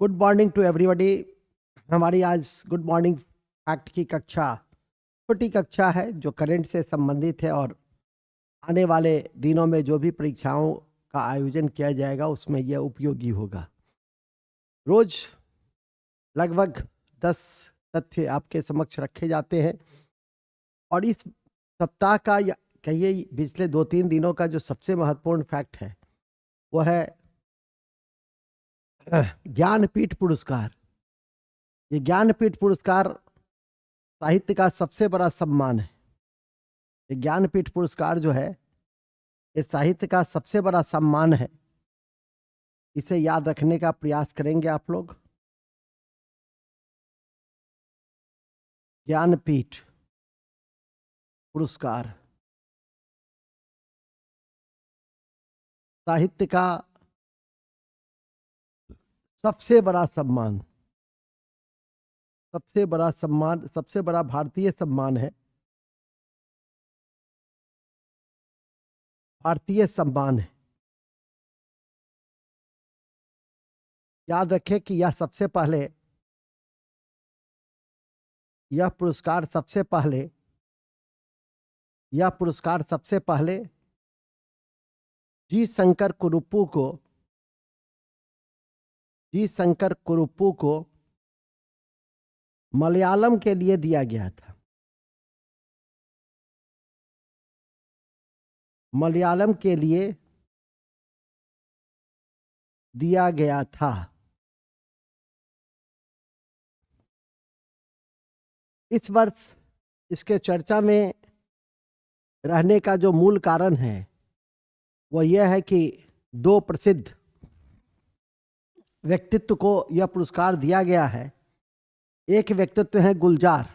Good morning to everybody. हमारी आज good morning fact की कक्षा छोटी कक्षा है जो करंट से संबंधित है और आने वाले दिनों में जो भी परीक्षाओं का आयोजन किया जाएगा उसमें यह उपयोगी होगा। रोज लगभग 10 तथ्य आपके समक्ष रखे जाते हैं और इस सप्ताह का या कहिए पिछले 2-3 दिनों का जो सबसे महत्वपूर्ण फैक्ट है वो है ज्ञानपीठ पुरस्कार। ये ज्ञानपीठ पुरस्कार साहित्य का सबसे बड़ा सम्मान है। ये ज्ञानपीठ पुरस्कार जो है ये साहित्य का सबसे बड़ा सम्मान है। इसे याद रखने का प्रयास करेंगे आप लोग। ज्ञानपीठ पुरस्कार साहित्य का सबसे बड़ा सम्मान, सबसे बड़ा भारतीय सम्मान है। भारतीय सम्मान है। याद रखें कि यह पुरस्कार सबसे पहले जी शंकर कुरुप्पू को मलयालम के लिए दिया गया था। मलयालम के लिए दिया गया था। इस वर्ष इसके चर्चा में रहने का जो मूल कारण है वह यह है कि दो प्रसिद्ध व्यक्तित्व को यह पुरस्कार दिया गया है। एक व्यक्तित्व है गुलजार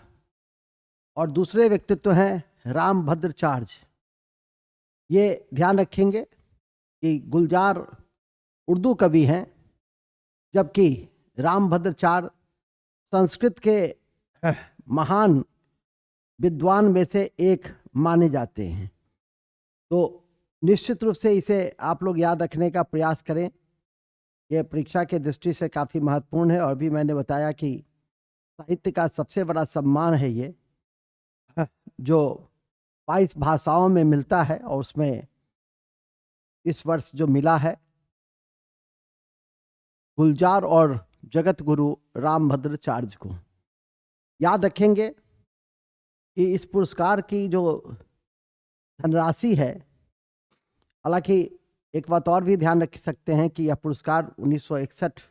और दूसरे व्यक्तित्व हैं रामभद्राचार्य। ये ध्यान रखेंगे कि गुलजार उर्दू कवि हैं जबकि रामभद्राचार्य संस्कृत के महान विद्वान में से एक माने जाते हैं। तो निश्चित रूप से इसे आप लोग याद रखने का प्रयास करें। यह परीक्षा के दृष्टि से काफ़ी महत्वपूर्ण है और भी मैंने बताया कि साहित्य का सबसे बड़ा सम्मान है ये, जो 22 भाषाओं में मिलता है और उसमें इस वर्ष जो मिला है गुलजार और जगत गुरु रामभद्राचार्य को। याद रखेंगे कि इस पुरस्कार की जो धनराशि है, हालांकि एक बात और भी ध्यान रख सकते हैं कि यह पुरस्कार 1961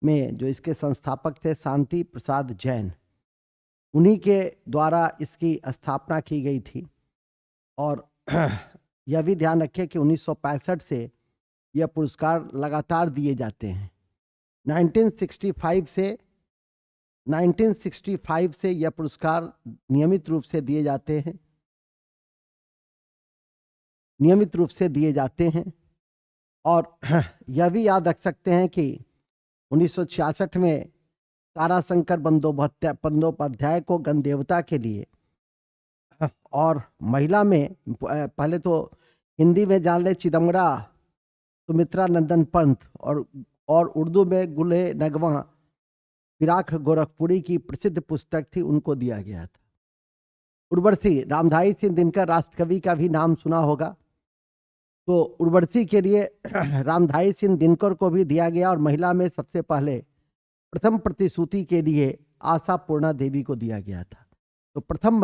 में जो इसके संस्थापक थे शांति प्रसाद जैन, उन्हीं के द्वारा इसकी स्थापना की गई थी। और यह भी ध्यान रखें कि 1965 से यह पुरस्कार लगातार दिए जाते हैं। 1965 से यह पुरस्कार नियमित रूप से दिए जाते हैं। और यह भी याद रख सकते हैं कि 1966 में ताराशंकर बंदोपाध्याय को गणदेवता के लिए और महिला में पहले तो हिंदी में जान ले चिदम्बरा सुमित्रा नंदन पंत और उर्दू में गुले नगवा फिराक गोरखपुरी की प्रसिद्ध पुस्तक थी, उनको दिया गया था। उर्वशी रामधारी सिंह दिनकर राष्ट्रकवि का भी नाम सुना होगा, तो उर्वशी के लिए रामधारी सिंह दिनकर को भी दिया गया और महिला में सबसे पहले प्रथम प्रतिश्रुति के लिए आशा पूर्णा देवी को दिया गया था। तो प्रथम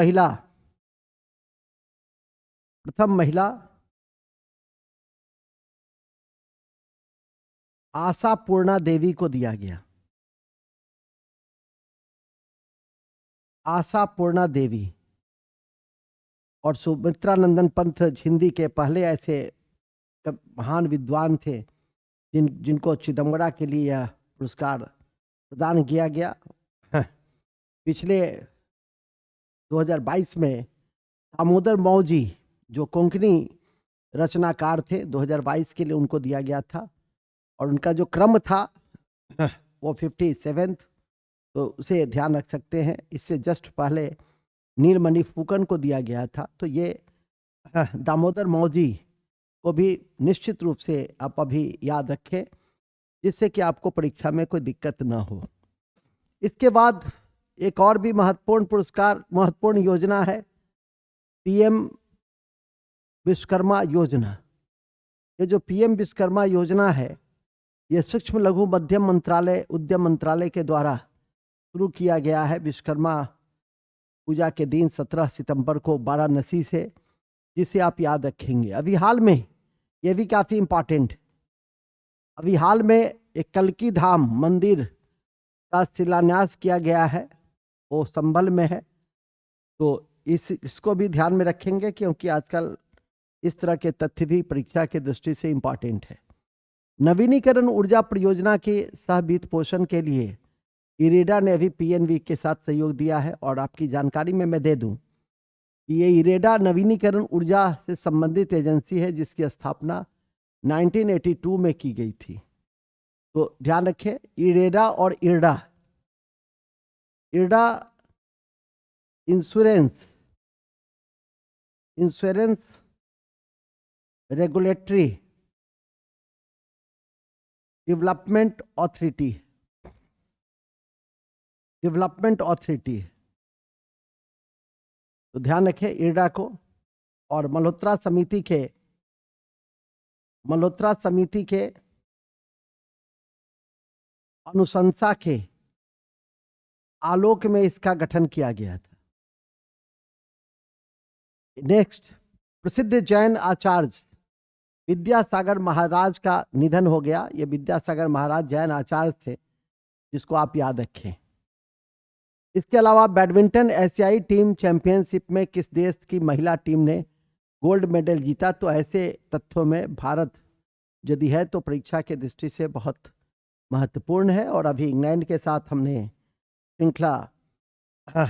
महिला आशा पूर्णा देवी को दिया गया। आशा पूर्णा देवी और सुमित्रा नंदन पंत हिंदी के पहले ऐसे महान विद्वान थे जिनको चिदम्बरा के लिए यह पुरस्कार प्रदान किया गया। पिछले 2022 में दामोदर मौजी जो कोंकणी रचनाकार थे 2022 के लिए उनको दिया गया था और उनका जो क्रम था वो 57th, तो उसे ध्यान रख सकते हैं। इससे जस्ट पहले नीलमणि फुकन को दिया गया था। तो ये दामोदर मौजी को भी निश्चित रूप से आप अभी याद रखें जिससे कि आपको परीक्षा में कोई दिक्कत ना हो। इसके बाद एक और भी महत्वपूर्ण पुरस्कार, महत्वपूर्ण योजना है पीएम विश्वकर्मा योजना। ये जो पीएम विश्वकर्मा योजना है, ये सूक्ष्म लघु मध्यम मंत्रालय, उद्यम मंत्रालय के द्वारा शुरू किया गया है विश्वकर्मा पूजा के दिन 17 सितंबर को वाराणसी से, जिसे आप याद रखेंगे। अभी हाल में, ये भी काफ़ी इम्पॉर्टेंट, अभी हाल में एक कल्की धाम मंदिर का शिलान्यास किया गया है, वो संभल में है। तो इसको भी ध्यान में रखेंगे, क्योंकि आजकल इस तरह के तथ्य भी परीक्षा के दृष्टि से इम्पॉर्टेंट है। नवीनीकरण ऊर्जा परियोजना के सह वित्त पोषण के लिए इरेडा ने अभी पीएनबी के साथ सहयोग दिया है। और आपकी जानकारी में मैं दे दूं कि ये इरेडा नवीनीकरण ऊर्जा से संबंधित एजेंसी है, जिसकी स्थापना 1982 में की गई थी। तो ध्यान रखें, इरेडा और IRDA, IRDA insurance regulatory development authority. तो ध्यान रखें इरडा को। और मल्होत्रा समिति के अनुशंसा के आलोक में इसका गठन किया गया था। नेक्स्ट, प्रसिद्ध जैन आचार्य विद्यासागर महाराज का निधन हो गया। ये विद्यासागर महाराज जैन आचार्य थे, जिसको आप याद रखें। इसके अलावा बैडमिंटन एशियाई टीम चैंपियनशिप में किस देश की महिला टीम ने गोल्ड मेडल जीता? तो ऐसे तथ्यों में भारत यदि है तो परीक्षा के दृष्टि से बहुत महत्वपूर्ण है। और अभी इंग्लैंड के साथ हमने श्रृंखला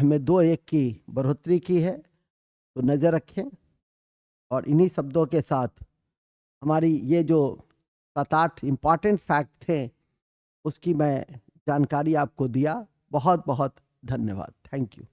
में 2-1 की बढ़ोतरी की है, तो नज़र रखें। और इन्हीं शब्दों के साथ हमारी ये जो 7-8 इम्पॉर्टेंट फैक्ट थे, उसकी मैं जानकारी आपको दिया। बहुत बहुत धन्यवाद। Thank you.